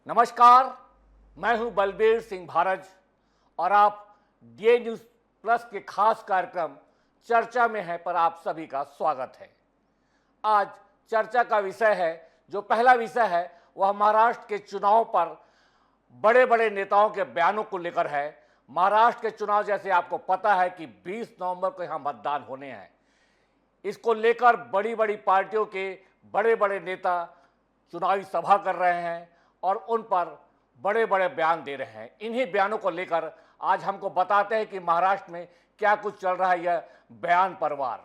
नमस्कार, मैं हूं बलबीर सिंह भारज और आप डीए न्यूज प्लस के खास कार्यक्रम चर्चा में हैं पर आप सभी का स्वागत है। आज चर्चा का विषय है, जो पहला विषय है वह महाराष्ट्र के चुनाव पर बड़े बड़े नेताओं के बयानों को लेकर है। महाराष्ट्र के चुनाव, जैसे आपको पता है कि 20 नवंबर को यहाँ मतदान होने हैं। इसको लेकर बड़ी बड़ी पार्टियों के बड़े बड़े नेता चुनावी सभा कर रहे हैं और उन पर बड़े बड़े बयान दे रहे हैं। इन्हीं बयानों को लेकर आज हमको बताते हैं कि महाराष्ट्र में क्या कुछ चल रहा है, यह बयान परवार।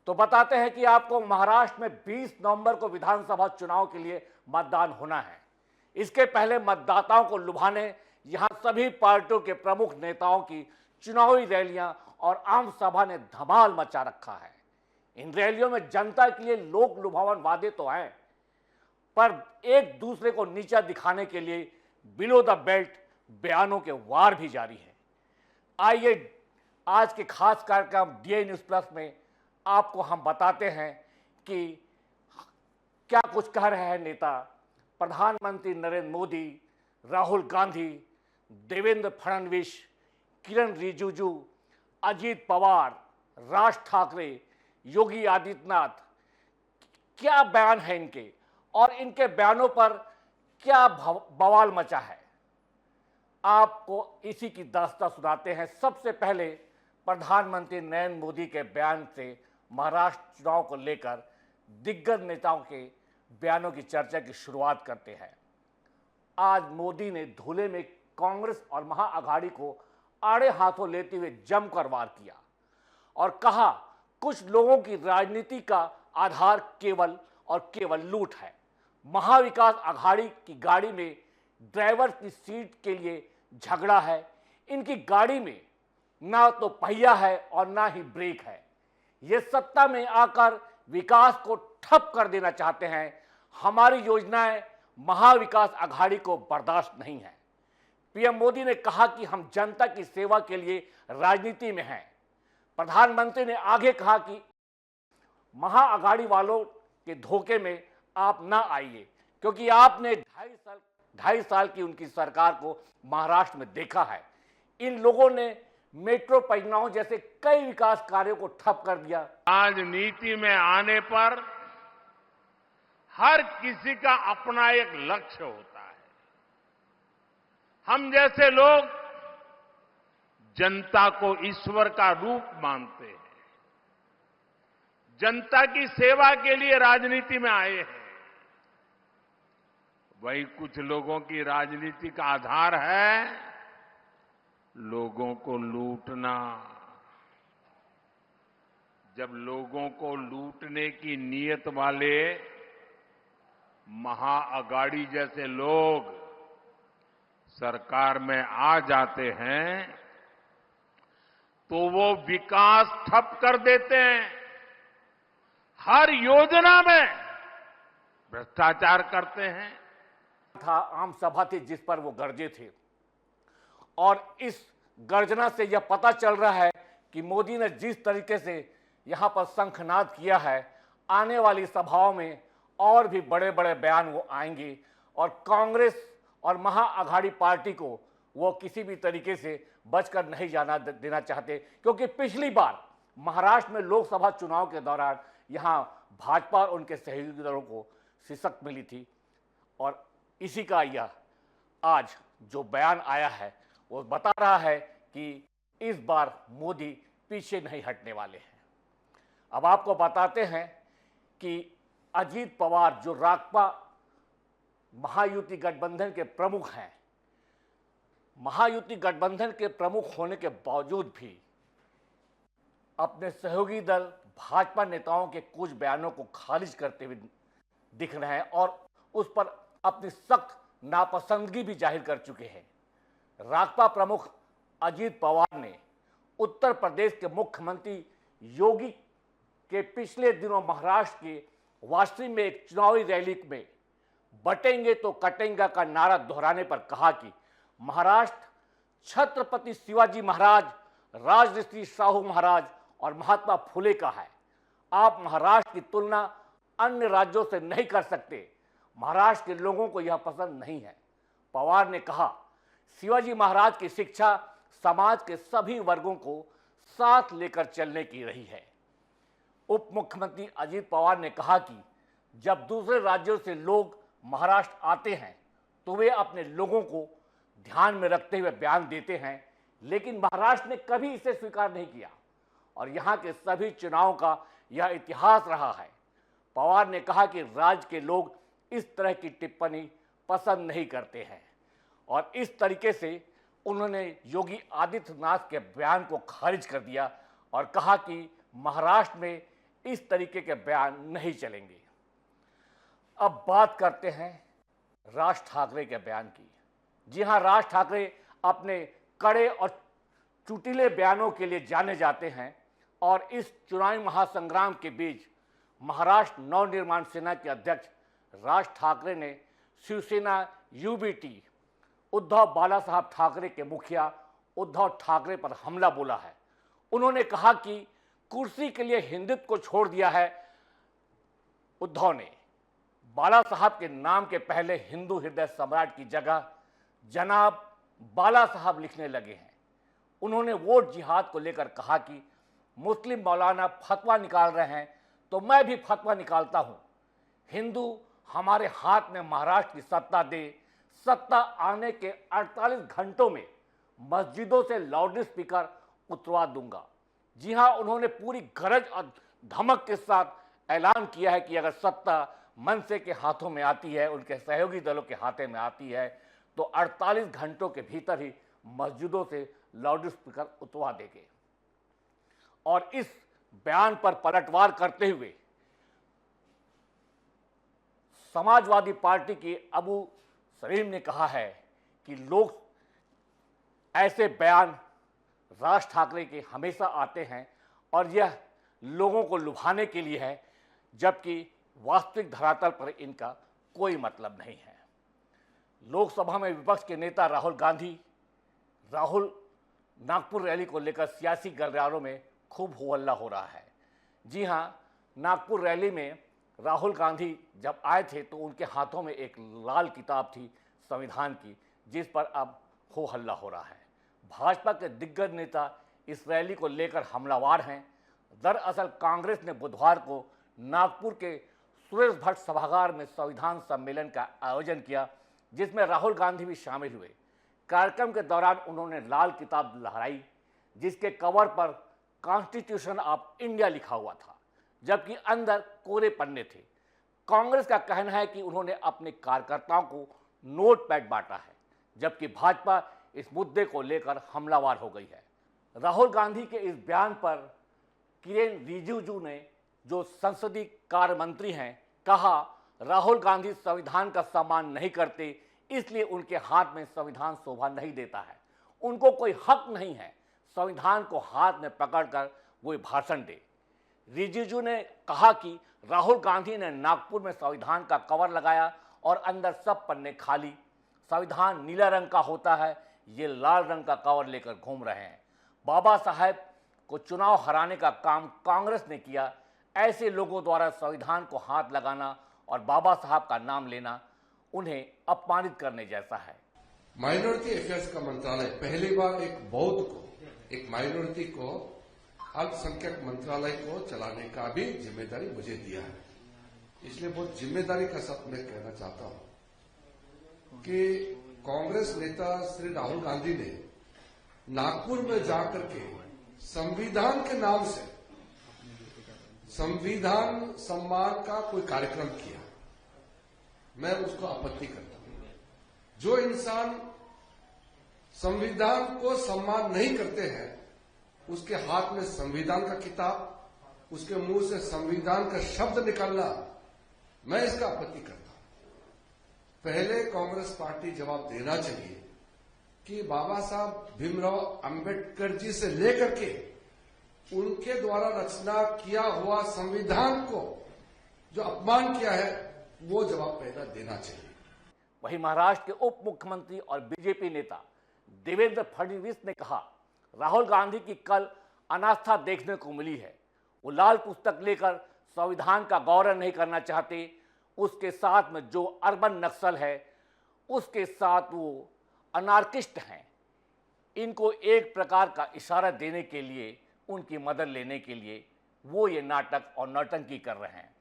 तो बताते हैं कि आपको महाराष्ट्र में 20 नवंबर को विधानसभा चुनाव के लिए मतदान होना है। इसके पहले मतदाताओं को लुभाने यहां सभी पार्टियों के प्रमुख नेताओं की चुनावी रैलियां और आम सभा ने धमाल मचा रखा है। इन रैलियों में जनता के लिए लोक लुभावन वादे तो हैं, पर एक दूसरे को नीचा दिखाने के लिए बिलो द बेल्ट बयानों के वार भी जारी है। आइए आज के खास कार्यक्रम डीए न्यूज प्लस में आपको हम बताते हैं कि क्या कुछ कह रहे हैं नेता। प्रधानमंत्री नरेंद्र मोदी, राहुल गांधी, देवेंद्र फडणवीस, किरण रिजिजू, अजीत पवार, राज ठाकरे, योगी आदित्यनाथ, क्या बयान है इनके और इनके बयानों पर क्या बवाल मचा है। आपको इसी की दास्तां सुनाते हैं। सबसे पहले प्रधानमंत्री नरेंद्र मोदी के बयान से महाराष्ट्र चुनाव को लेकर दिग्गज नेताओं के बयानों की चर्चा की शुरुआत करते हैं। आज मोदी ने धुले में कांग्रेस और महाअघाड़ी को आड़े हाथों लेते हुए जमकर वार किया और कहा, कुछ लोगों की राजनीति का आधार केवल और केवल लूट है। महाविकास अघाड़ी की गाड़ी में ड्राइवर की सीट के लिए झगड़ा है। इनकी गाड़ी में ना तो पहिया है और ना ही ब्रेक है। ये सत्ता में आकर विकास को ठप कर देना चाहते हैं। हमारी योजनाएं महाविकास अघाड़ी को बर्दाश्त नहीं है। पीएम मोदी ने कहा कि हम जनता की सेवा के लिए राजनीति में हैं। प्रधानमंत्री ने आगे कहा कि महाअघाड़ी वालों के धोखे में आप ना आइए, क्योंकि आपने 2.5 साल की उनकी सरकार को महाराष्ट्र में देखा है। इन लोगों ने मेट्रो परियोजनाओं जैसे कई विकास कार्यों को ठप कर दिया। राजनीति में आने पर हर किसी का अपना एक लक्ष्य होता है। हम जैसे लोग जनता को ईश्वर का रूप मानते हैं, जनता की सेवा के लिए राजनीति में आए हैं। वही कुछ लोगों की राजनीति का आधार है लोगों को लूटना। जब लोगों को लूटने की नीयत वाले महाअघाड़ी जैसे लोग सरकार में आ जाते हैं तो वो विकास ठप कर देते हैं। हर योजना में भ्रष्टाचार करते हैं। था आम सभा थी जिस पर वो गरजे थे और इस गर्जना से यह पता चल रहा है कि मोदी ने जिस तरीके से यहां पर शंखनाद किया है, आने वाली सभाओं में और भी बड़े बड़े बयान वो आएंगे और कांग्रेस और महाअघाड़ी पार्टी को वो किसी भी तरीके से बचकर नहीं जाना देना चाहते, क्योंकि पिछली बार महाराष्ट्र में लोकसभा चुनाव के दौरान यहां भाजपा और उनके सहयोगी दलों को शिकस्त मिली थी। और इसी का यह आज जो बयान आया है वो बता रहा है कि इस बार मोदी पीछे नहीं हटने वाले हैं। अब आपको बताते हैं कि अजीत पवार, जो राकपा महायुति गठबंधन के प्रमुख हैं, महायुति गठबंधन के प्रमुख होने के बावजूद भी अपने सहयोगी दल भाजपा नेताओं के कुछ बयानों को खारिज करते हुए दिख रहे हैं और उस पर अपनी सख्त नापसंदगी भी जाहिर कर चुके हैं। राकपा प्रमुख अजीत पवार ने उत्तर प्रदेश के मुख्यमंत्री योगी के पिछले दिनों महाराष्ट्र के वाशी में एक चुनावी रैली में बटेंगे तो कटेंगे का नारा दोहराने पर कहा कि महाराष्ट्र छत्रपति शिवाजी महाराज, राजऋषि शाहू महाराज और महात्मा फुले का है। आप महाराष्ट्र की तुलना अन्य राज्यों से नहीं कर सकते। महाराष्ट्र के लोगों को यह पसंद नहीं है। पवार ने कहा, शिवाजी महाराज की शिक्षा समाज के सभी वर्गों को साथ लेकर चलने की रही है। उप मुख्यमंत्री अजित पवार ने कहा कि जब दूसरे राज्यों से लोग महाराष्ट्र आते हैं तो वे अपने लोगों को ध्यान में रखते हुए बयान देते हैं, लेकिन महाराष्ट्र ने कभी इसे स्वीकार नहीं किया और यहाँ के सभी चुनावों का यह इतिहास रहा है। पवार ने कहा कि राज्य के लोग इस तरह की टिप्पणी पसंद नहीं करते हैं और इस तरीके से उन्होंने योगी आदित्यनाथ के बयान को खारिज कर दिया और कहा कि महाराष्ट्र में इस तरीके के बयान नहीं चलेंगे। अब बात करते हैं राज ठाकरे के बयान की। जी हां, राज ठाकरे अपने कड़े और चुटीले बयानों के लिए जाने जाते हैं और इस चुनावी महासंग्राम के बीच महाराष्ट्र नवनिर्माण सेना के अध्यक्ष राज ठाकरे ने शिवसेना यूबीटी उद्धव बालासाहब ठाकरे के मुखिया उद्धव ठाकरे पर हमला बोला है। उन्होंने कहा कि कुर्सी के लिए हिंदुत्व को छोड़ दिया है उद्धव ने। बाला साहब के नाम के पहले हिंदू हृदय सम्राट की जगह जनाब बाला साहब लिखने लगे हैं। उन्होंने वोट जिहाद को लेकर कहा कि मुस्लिम मौलाना फतवा निकाल रहे हैं तो मैं भी फतवा निकालता हूं। हिंदू हमारे हाथ में महाराष्ट्र की सत्ता दे, सत्ता आने के 48 घंटों में मस्जिदों से लाउड स्पीकर उतरवा दूंगा। जी हां, उन्होंने पूरी गरज और धमक के साथ ऐलान किया है कि अगर सत्ता मनसे के हाथों में आती है, उनके सहयोगी दलों के हाथों में आती है, तो 48 घंटों के भीतर ही मस्जिदों से लाउड स्पीकर उतरवा देंगे। और इस बयान पर पलटवार करते हुए समाजवादी पार्टी के अबू सलीम ने कहा है कि लोग ऐसे बयान राज ठाकरे के हमेशा आते हैं और यह लोगों को लुभाने के लिए है, जबकि वास्तविक धरातल पर इनका कोई मतलब नहीं है। लोकसभा में विपक्ष के नेता राहुल नागपुर रैली को लेकर सियासी गलियारों में खूब हो हल्ला हो रहा है। जी हां, नागपुर रैली में राहुल गांधी जब आए थे तो उनके हाथों में एक लाल किताब थी संविधान की, जिस पर अब हो हल्ला हो रहा है। भाजपा के दिग्गज नेता इस रैली को लेकर हमलावर हैं। दरअसल कांग्रेस ने बुधवार को नागपुर के सुरेश भट्ट सभागार में संविधान सम्मेलन का आयोजन किया, जिसमें राहुल गांधी भी शामिल हुए। कार्यक्रम के दौरान उन्होंने लाल किताब लहराई, जिसके कवर पर कॉन्स्टिट्यूशन ऑफ इंडिया लिखा हुआ था, जबकि अंदर कोरे पन्ने थे। कांग्रेस का कहना है कि उन्होंने अपने कार्यकर्ताओं को नोट पैड बांटा है, जबकि भाजपा इस मुद्दे को लेकर हमलावर हो गई है। राहुल गांधी के इस बयान पर किरेन रिजिजू ने, जो संसदीय कार्य मंत्री हैं, कहा राहुल गांधी संविधान का सम्मान नहीं करते, इसलिए उनके हाथ में संविधान शोभा नहीं देता है। उनको कोई हक नहीं है संविधान को हाथ में पकड़कर वो भाषण दे। रिजिजू ने कहा कि राहुल गांधी ने नागपुर में संविधान का कवर लगाया और अंदर सब पन्ने खाली। संविधान नीला रंग का होता है, ये लाल रंग का कवर लेकर घूम रहे हैं। बाबा साहेब को चुनाव हराने का काम कांग्रेस ने किया। ऐसे लोगों द्वारा संविधान को हाथ लगाना और बाबा साहब का नाम लेना उन्हें अपमानित करने जैसा है। माइनॉरिटी अफेयर्स का मंत्रालय पहली बार एक बौद्ध को, एक माइनॉरिटी को, अल्पसंख्यक मंत्रालय को चलाने का भी जिम्मेदारी मुझे दिया है। इसलिए बहुत जिम्मेदारी का साथ मैं कहना चाहता हूं कि कांग्रेस नेता श्री राहुल गांधी ने नागपुर में जाकर के संविधान के नाम से संविधान सम्मान का कोई कार्यक्रम किया, मैं उसको आपत्ति करता हूं। जो इंसान संविधान को सम्मान नहीं करते हैं, उसके हाथ में संविधान का किताब, उसके मुंह से संविधान का शब्द निकलना, मैं इसका आपत्ति करता हूं। पहले कांग्रेस पार्टी जवाब देना चाहिए कि बाबा साहब भीमराव अंबेडकर जी से लेकर के उनके द्वारा रचना किया हुआ संविधान को जो अपमान किया है, वो जवाब पहला देना चाहिए। वहीं महाराष्ट्र के उप मुख्यमंत्री और बीजेपी नेता देवेंद्र फडणवीस ने कहा, राहुल गांधी की कल अनास्था देखने को मिली है। वो लाल पुस्तक लेकर संविधान का गौरव नहीं करना चाहते। उसके साथ में जो अर्बन नक्सल है, उसके साथ वो अनार्किस्ट हैं, इनको एक प्रकार का इशारा देने के लिए, उनकी मदद लेने के लिए वो ये नाटक और नौटंकी कर रहे हैं।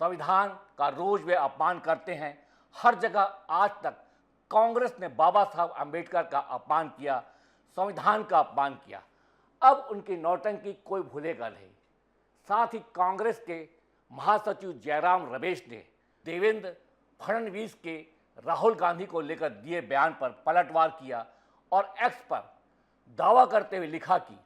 संविधान का रोज वे अपमान करते हैं। हर जगह आज तक कांग्रेस ने बाबा साहब अंबेडकर का अपमान किया, संविधान का अपमान किया। अब उनकी नौटंकी कोई भूलेगा नहीं। साथ ही कांग्रेस के महासचिव जयराम रमेश ने देवेंद्र फडणवीस के राहुल गांधी को लेकर दिए बयान पर पलटवार किया और एक्स पर दावा करते हुए लिखा कि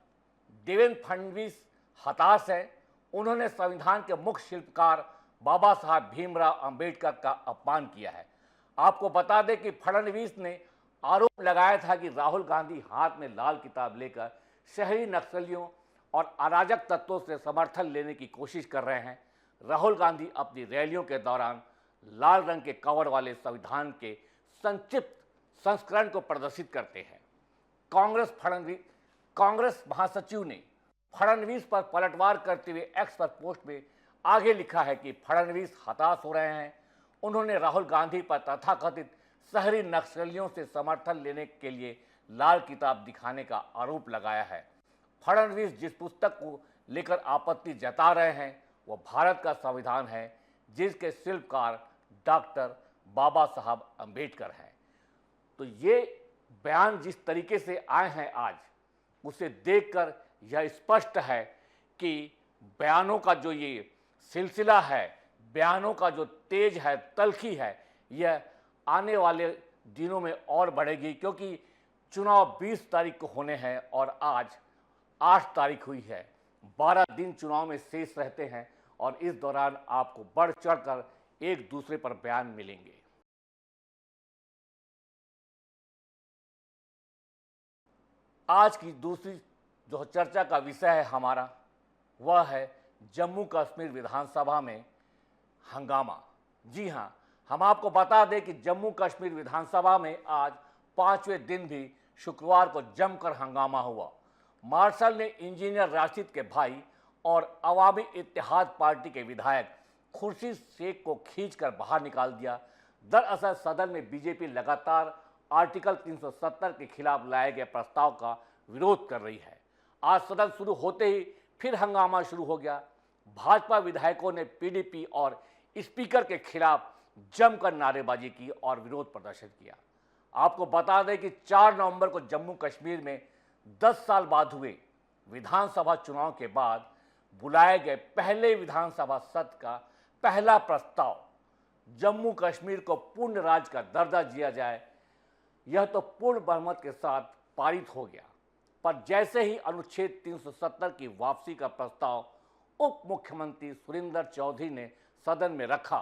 देवेंद्र फडणवीस हताश है, उन्होंने संविधान के मुख्य शिल्पकार बाबा साहब भीमराव अंबेडकर का अपमान किया है। आपको बता दें कि फडणवीस ने आरोप लगाया था कि राहुल गांधी हाथ में लाल किताब लेकर शहरी नक्सलियों और अराजक तत्वों से समर्थन लेने की कोशिश कर रहे हैं। राहुल गांधी अपनी रैलियों के दौरान लाल रंग के कवर वाले संविधान के संक्षिप्त संस्करण को प्रदर्शित करते हैं। कांग्रेस महासचिव ने फडणवीस पर पलटवार करते हुए एक्स पर पोस्ट में आगे लिखा है कि फडणवीस हताश हो रहे हैं, उन्होंने राहुल गांधी पर तथाकथित शहरी नक्सलियों से समर्थन लेने के लिए लाल किताब दिखाने का आरोप लगाया है। फडणवीस जिस पुस्तक को लेकर आपत्ति जता रहे हैं वह भारत का संविधान है, जिसके शिल्पकार डॉक्टर बाबा साहब अंबेडकर हैं। तो ये बयान जिस तरीके से आए हैं आज, उसे देखकर यह स्पष्ट है कि बयानों का जो ये सिलसिला है, बयानों का जो तेज है, तल्खी है, यह आने वाले दिनों में और बढ़ेगी, क्योंकि चुनाव 20 तारीख को होने हैं और आज 8 तारीख हुई है। 12 दिन चुनाव में शेष रहते हैं और इस दौरान आपको बढ़ चढ़कर एक दूसरे पर बयान मिलेंगे। आज की दूसरी जो चर्चा का विषय है हमारा, वह है जम्मू कश्मीर विधानसभा में हंगामा। जी हां, हम आपको बता दें कि जम्मू कश्मीर विधानसभा में आज 5वें दिन भी शुक्रवार को जमकर हंगामा हुआ। मार्शल ने इंजीनियर राशिद के भाई और अवामी इत्तेहाद पार्टी के विधायक खुर्शीद शेख को खींचकर बाहर निकाल दिया। दरअसल सदन में बीजेपी लगातार आर्टिकल 370 के खिलाफ लाए गए प्रस्ताव का विरोध कर रही है। आज सदन शुरू होते ही फिर हंगामा शुरू हो गया। भाजपा विधायकों ने पीडीपी और स्पीकर के खिलाफ जमकर नारेबाजी की और विरोध प्रदर्शन किया। आपको बता दें कि 4 नवंबर को जम्मू कश्मीर में 10 साल बाद हुए विधानसभा चुनाव के बाद बुलाए गए पहले विधानसभा सत्र का पहला प्रस्ताव जम्मू कश्मीर को पूर्ण राज्य का दर्जा दिया जाए, यह तो पूर्ण बहुमत के साथ पारित हो गया। पर जैसे ही अनुच्छेद 370 की वापसी का प्रस्ताव उप मुख्यमंत्री सुरेंद्र चौधरी ने सदन में रखा,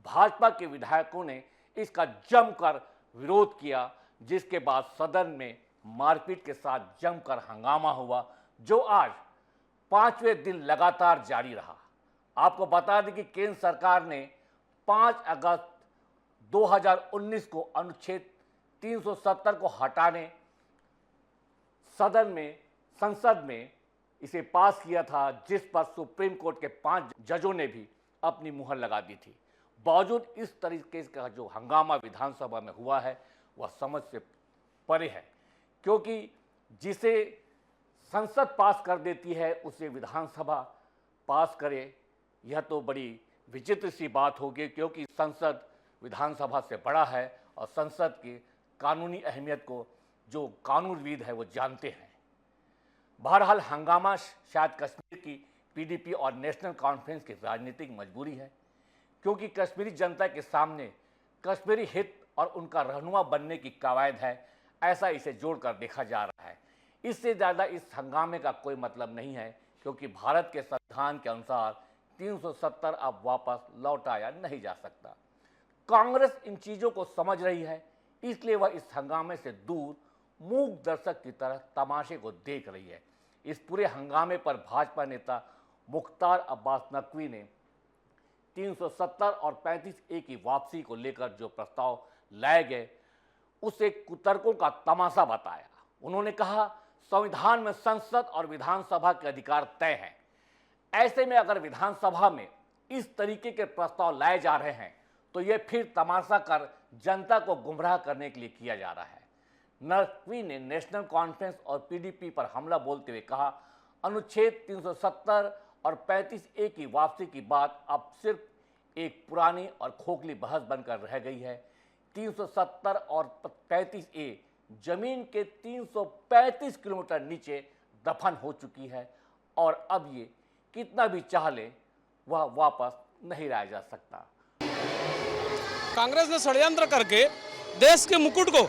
भाजपा के विधायकों ने इसका जमकर विरोध किया, जिसके बाद सदन में मारपीट के साथ जमकर हंगामा हुआ, जो आज 5वें दिन लगातार जारी रहा। आपको बता दें कि केंद्र सरकार ने 5 अगस्त 2019 को अनुच्छेद 370 को हटाने संसद में इसे पास किया था, जिस पर सुप्रीम कोर्ट के 5 जजों ने भी अपनी मुहर लगा दी थी। बावजूद इस तरीके का जो हंगामा विधानसभा में हुआ है वह समझ से परे है, क्योंकि जिसे संसद पास कर देती है उसे विधानसभा पास करे, यह तो बड़ी विचित्र सी बात होगी, क्योंकि संसद विधानसभा से बड़ा है और संसद की कानूनी अहमियत को जो कानूनविद है वो जानते हैं। बहरहाल हंगामा शायद कश्मीर की पीडीपी और नेशनल कॉन्फ्रेंस की राजनीतिक मजबूरी है, क्योंकि कश्मीरी जनता के सामने कश्मीरी हित और उनका रहनुमा बनने की कवायद है, ऐसा इसे जोड़कर देखा जा रहा है। इससे ज़्यादा इस हंगामे का कोई मतलब नहीं है, क्योंकि भारत के संविधान के अनुसार 370 अब वापस लौटाया नहीं जा सकता। कांग्रेस इन चीज़ों को समझ रही है, इसलिए वह इस हंगामे से दूर मूक दर्शक की तरह तमाशे को देख रही है। इस पूरे हंगामे पर भाजपा नेता मुख्तार अब्बास नकवी ने 370 और 35A की वापसी को लेकर जो प्रस्ताव लाए गए उसे कुतर्कों का तमाशा बताया। उन्होंने कहा, संविधान में संसद और विधानसभा के अधिकार तय हैं। ऐसे में अगर विधानसभा में इस तरीके के प्रस्ताव लाए जा रहे हैं तो ये फिर तमाशा कर जनता को गुमराह करने के लिए किया जा रहा है। नकवी ने नेशनल कॉन्फ्रेंस और पीडीपी पर हमला बोलते हुए कहा, अनुच्छेद 370 और 35A की वापसी की बात अब सिर्फ एक पुरानी और खोखली बहस बनकर रह गई है। 370 और 35A जमीन के 335 किलोमीटर नीचे दफन हो चुकी है और अब ये कितना भी चाह ले वह वापस नहीं लाया जा सकता। कांग्रेस ने षड्यंत्र करके देश के मुकुट को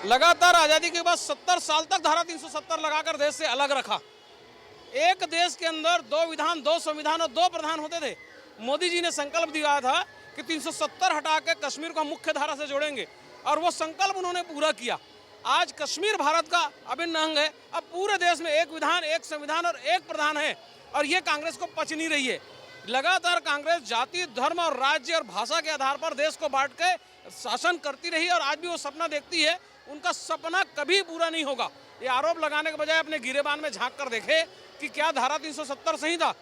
लगातार आजादी के बाद 70 साल तक धारा 370 लगाकर देश से अलग रखा। एक देश के अंदर 2 विधान, 2 संविधान और 2 प्रधान होते थे। मोदी जी ने संकल्प दिया था कि 370 हटा के कश्मीर को मुख्य धारा से जोड़ेंगे और वो संकल्प उन्होंने पूरा किया। आज कश्मीर भारत का अभिन्न अंग है। अब पूरे देश में एक विधान, एक संविधान और एक प्रधान है और ये कांग्रेस को पच नहीं रही है। लगातार कांग्रेस जाति, धर्म और राज्य और भाषा के आधार पर देश को बांट के शासन करती रही और आज भी वो सपना देखती है। उनका सपना कभी पूरा नहीं होगा। ये आरोप लगाने के बजाय अपने गिरेबान में झांक कर देखे कि क्या धारा 370 सही था।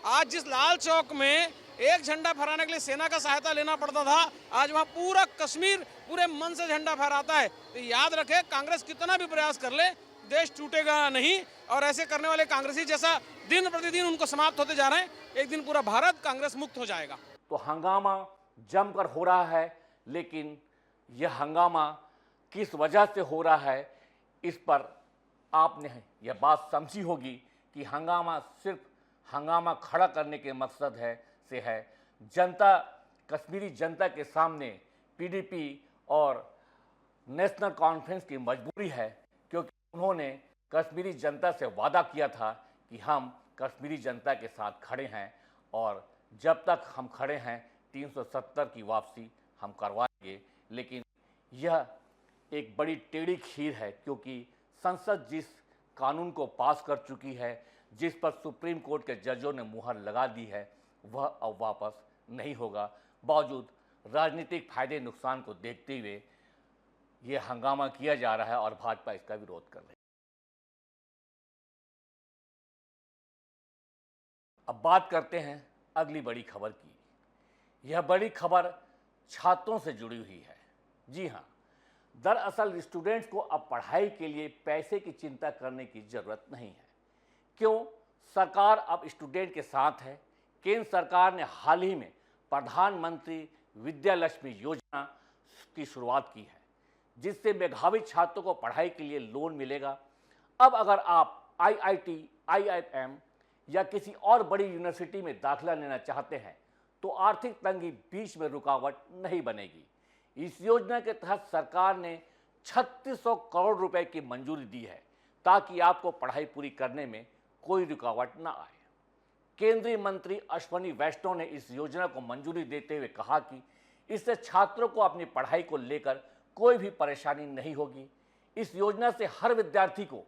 आज जिस लाल चौक में एक झंडा फहराने के लिए सेना का सहायता लेना पड़ता था, आज वहाँ पूरा कश्मीर पूरे मन से झंडा फहराता है। तो याद रखे, कांग्रेस कितना भी प्रयास कर ले, देश टूटेगा नहीं और ऐसे करने वाले कांग्रेसी जैसा दिन प्रतिदिन उनको समाप्त होते जा रहे हैं, एक दिन पूरा भारत कांग्रेस मुक्त हो जाएगा। तो हंगामा जमकर हो रहा है, लेकिन यह हंगामा किस वजह से हो रहा है, इस पर आपने यह बात समझी होगी कि हंगामा सिर्फ हंगामा खड़ा करने के मकसद से है। जनता, कश्मीरी जनता के सामने पीडीपी और नेशनल कॉन्फ्रेंस की मजबूरी है, क्योंकि उन्होंने कश्मीरी जनता से वादा किया था कि हम कश्मीरी जनता के साथ खड़े हैं और जब तक हम खड़े हैं 370 की वापसी हम करवाएंगे। लेकिन यह एक बड़ी टेढ़ी खीर है, क्योंकि संसद जिस कानून को पास कर चुकी है, जिस पर सुप्रीम कोर्ट के जजों ने मुहर लगा दी है, वह अब वापस नहीं होगा। बावजूद राजनीतिक फायदे नुकसान को देखते हुए ये हंगामा किया जा रहा है और भाजपा इसका विरोध कर रही है। अब बात करते हैं अगली बड़ी खबर की। यह बड़ी खबर छात्रों से जुड़ी हुई है। जी हाँ, दरअसल स्टूडेंट्स को अब पढ़ाई के लिए पैसे की चिंता करने की जरूरत नहीं है। क्यों? सरकार अब स्टूडेंट के साथ है। केंद्र सरकार ने हाल ही में प्रधानमंत्री विद्यालक्ष्मी योजना की शुरुआत की है, जिससे मेधावी छात्रों को पढ़ाई के लिए लोन मिलेगा। अब अगर आप IIT, IIM या किसी और बड़ी यूनिवर्सिटी में दाखिला लेना चाहते हैं तो आर्थिक तंगी बीच में रुकावट नहीं बनेगी। इस योजना के तहत सरकार ने 3600 करोड़ रुपए की मंजूरी दी है, ताकि आपको पढ़ाई पूरी करने में कोई रुकावट न आए। केंद्रीय मंत्री अश्विनी वैष्णव ने इस योजना को मंजूरी देते हुए कहा कि इससे छात्रों को अपनी पढ़ाई को लेकर कोई भी परेशानी नहीं होगी। इस योजना से हर विद्यार्थी को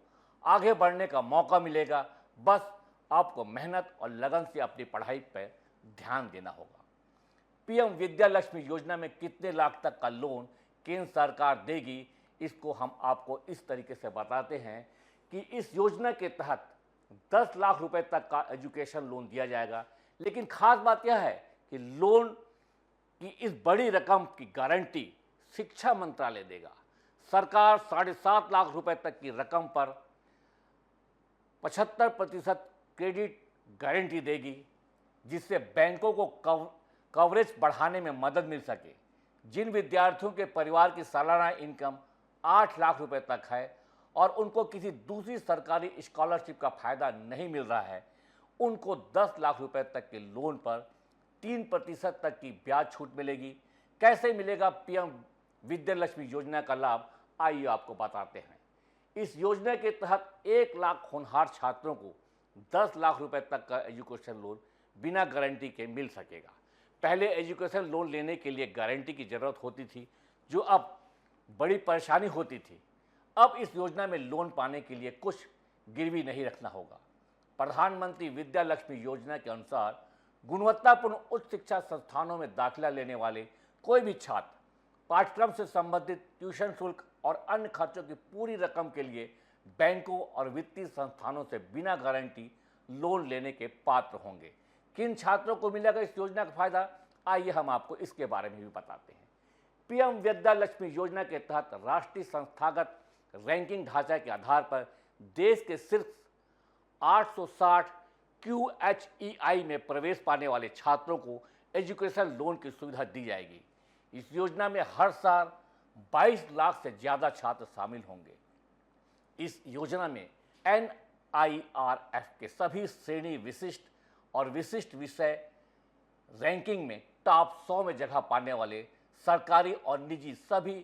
आगे बढ़ने का मौका मिलेगा। बस आपको मेहनत और लगन से अपनी पढ़ाई पर ध्यान देना होगा। पीएम विद्यालक्ष्मी योजना में कितने लाख तक का लोन केंद्र सरकार देगी, इसको हम आपको इस तरीके से बताते हैं कि इस योजना के तहत 10 लाख रुपए तक का एजुकेशन लोन दिया जाएगा। लेकिन खास बात यह है कि लोन की इस बड़ी रकम की गारंटी शिक्षा मंत्रालय देगा। सरकार 7.5 लाख रुपए तक की रकम पर 75% क्रेडिट गारंटी देगी, जिससे बैंकों को कवरेज बढ़ाने में मदद मिल सके। जिन विद्यार्थियों के परिवार की सालाना इनकम 8 लाख रुपए तक है और उनको किसी दूसरी सरकारी स्कॉलरशिप का फायदा नहीं मिल रहा है, उनको 10 लाख रुपए तक के लोन पर 3% तक की ब्याज छूट मिलेगी। कैसे मिलेगा पीएम विद्यालक्ष्मी योजना का लाभ, आइए आपको बताते हैं। इस योजना के तहत 1 लाख होनहार छात्रों को 10 लाख रुपए तक का एजुकेशन लोन बिना गारंटी के मिल सकेगा। पहले एजुकेशन लोन लेने के लिए गारंटी की जरूरत होती थी, जो अब बड़ी परेशानी होती थी। अब इस योजना में लोन पाने के लिए कुछ गिरवी नहीं रखना होगा। प्रधानमंत्री विद्यालक्ष्मी योजना के अनुसार गुणवत्तापूर्ण उच्च शिक्षा संस्थानों में दाखिला लेने वाले कोई भी छात्र पाठ्यक्रम से संबंधित ट्यूशन शुल्क और अन्य खर्चों की पूरी रकम के लिए बैंकों और वित्तीय संस्थानों से बिना गारंटी लोन लेने के पात्र होंगे। किन छात्रों को मिलेगा इस योजना का फायदा, आइए हम आपको इसके बारे में भी बताते हैं। पीएम विद्या लक्ष्मी योजना के तहत राष्ट्रीय संस्थागत रैंकिंग ढांचे के आधार पर देश के सिर्फ 860 QHEI में प्रवेश पाने वाले छात्रों को एजुकेशन लोन की सुविधा दी जाएगी। इस योजना में हर साल 22 लाख से ज़्यादा छात्र शामिल होंगे। इस योजना में NIRF के सभी श्रेणी विशिष्ट और विशिष्ट विषय रैंकिंग में टॉप 100 में जगह पाने वाले सरकारी और निजी सभी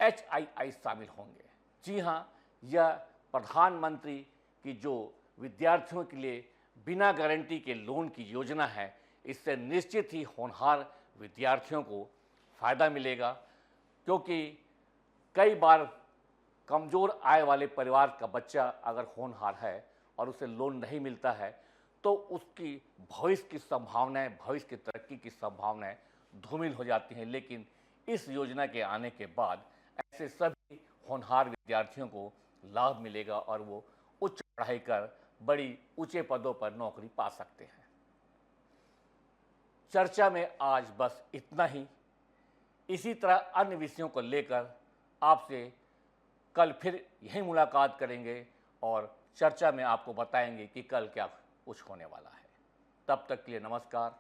HII शामिल होंगे। जी हाँ, यह प्रधानमंत्री की जो विद्यार्थियों के लिए बिना गारंटी के लोन की योजना है, इससे निश्चित ही होनहार विद्यार्थियों को फ़ायदा मिलेगा, क्योंकि कई बार कमज़ोर आय वाले परिवार का बच्चा अगर होनहार है और उसे लोन नहीं मिलता है तो उसकी भविष्य की संभावनाएं, भविष्य की तरक्की की संभावनाएं धूमिल हो जाती हैं। लेकिन इस योजना के आने के बाद ऐसे सभी होनहार विद्यार्थियों को लाभ मिलेगा और वो उच्च पढ़ाई कर बड़ी ऊंचे पदों पर नौकरी पा सकते हैं। चर्चा में आज बस इतना ही। इसी तरह अन्य विषयों को लेकर आपसे कल फिर यही मुलाकात करेंगे और चर्चा में आपको बताएंगे कि कल क्या कुछ होने वाला है। तब तक के लिए नमस्कार।